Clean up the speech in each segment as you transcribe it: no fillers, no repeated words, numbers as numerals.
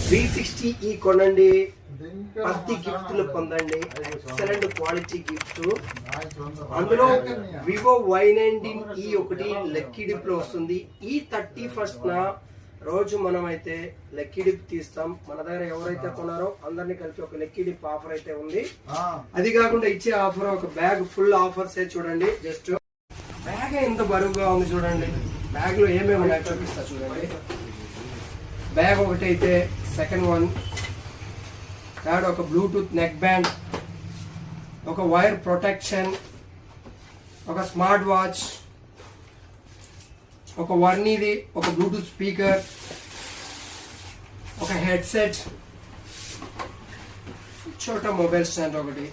V60E కొనండి, 10 గిఫ్ట్లు పొందండి. Excellent quality gift. అందులో వివో Y19E ఒకటి లక్కీ డిప్ లో వస్తుంది. ఈ 31st రోజు మనం అయితే లక్కీ డిప్ తీస్తాం. మన దగ్గర ఎవరైతే కొన్నారో అందరినీ కలిపి ఒక లక్కీ డిప్ ఆఫర్ అయితే ఉంది. అది కాకుండా ఇచ్చే ఆఫర్ ఒక బ్యాగ్ ఫుల్ ఆఫర్స్ చూడండి. జస్ట్ బ్యాగ్ ఎంత బరువుగా ఉంది చూడండి. బ్యాగ్ లో ఏమేమి ఉన్నాయో చూపిస్తా చూడండి. బ్యాగ్ ఒకటి అయితే, సెకండ్ వన్, థర్డ్ ఒక బ్లూటూత్ నెక్ బ్యాండ్, ఒక వైర్ ప్రొటెక్షన్, ఒక స్మార్ట్ వాచ్, ఒక వర్నీది ఒక బ్లూటూత్ స్పీకర్, ఒక హెడ్సెట్, చోటా మొబైల్ స్టాండ్ ఒకటి.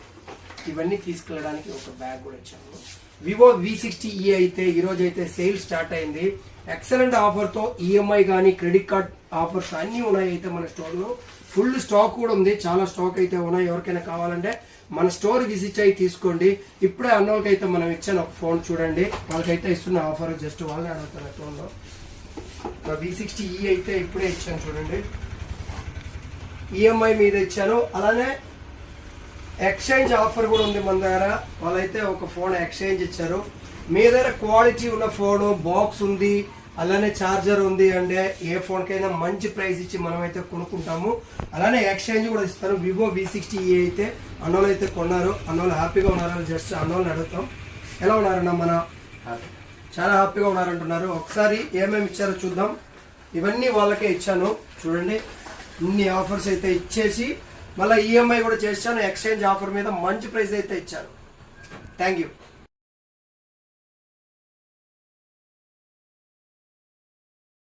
ఇవన్నీ తీసుకెళ్ళడానికి ఒక బ్యాగ్ కూడా ఇచ్చాము. వివో V60E అయితే ఈరోజు అయితే సేల్ స్టార్ట్ అయింది. ఎక్సలెంట్ ఆఫర్తో ఈఎంఐ కానీ క్రెడిట్ కార్డ్ ఆఫర్స్ అన్నీ ఉన్నాయి. అయితే మన స్టోర్లో ఫుల్ స్టాక్ కూడా ఉంది. చాలా స్టాక్ అయితే ఉన్నాయి. ఎవరికైనా కావాలంటే మన స్టోర్ విజిట్ అయ్యి తీసుకోండి. ఇప్పుడే అన్నోళ్ళకి అయితే మనం ఇచ్చాను ఒక ఫోన్ చూడండి. వాళ్ళకైతే ఇస్తున్న ఆఫర్ జస్ట్ వాళ్ళని అడుగుతాను. ఫోన్లో V60E అయితే ఇప్పుడే ఇచ్చాను చూడండి. ఈఎంఐ మీద ఇచ్చాను. అలానే ఎక్స్చేంజ్ ఆఫర్ కూడా ఉంది మన దగ్గర. వాళ్ళైతే ఒక ఫోన్ ఎక్స్చేంజ్ ఇచ్చారు. మీ దగ్గర క్వాలిటీ ఉన్న ఫోను, బాక్స్ ఉంది, అలానే ఛార్జర్ ఉంది అంటే ఏ ఫోన్కైనా మంచి ప్రైస్ ఇచ్చి మనం అయితే కొనుక్కుంటాము. అలానే ఎక్స్చేంజ్ కూడా ఇస్తారు. వివో V60E అయితే అన్నోళ్ళు అయితే కొన్నారు. అన్నోళ్ళు హ్యాపీగా ఉన్నారని జస్ట్ అన్నోళ్ళని అడుగుతాం. ఎలా ఉన్నారన్న? మన చాలా హ్యాపీగా ఉన్నారంటున్నారు. ఒకసారి ఏమేమి ఇచ్చారో చూద్దాం. ఇవన్నీ వాళ్ళకే ఇచ్చాను చూడండి. ఇన్ని ఆఫర్స్ అయితే ఇచ్చేసి మళ్ళీ ఈఎంఐ కూడా చేశాను. ఎక్స్చేంజ్ ఆఫర్ మీద మంచి ప్రైస్ అయితే ఇచ్చాను. Thank you.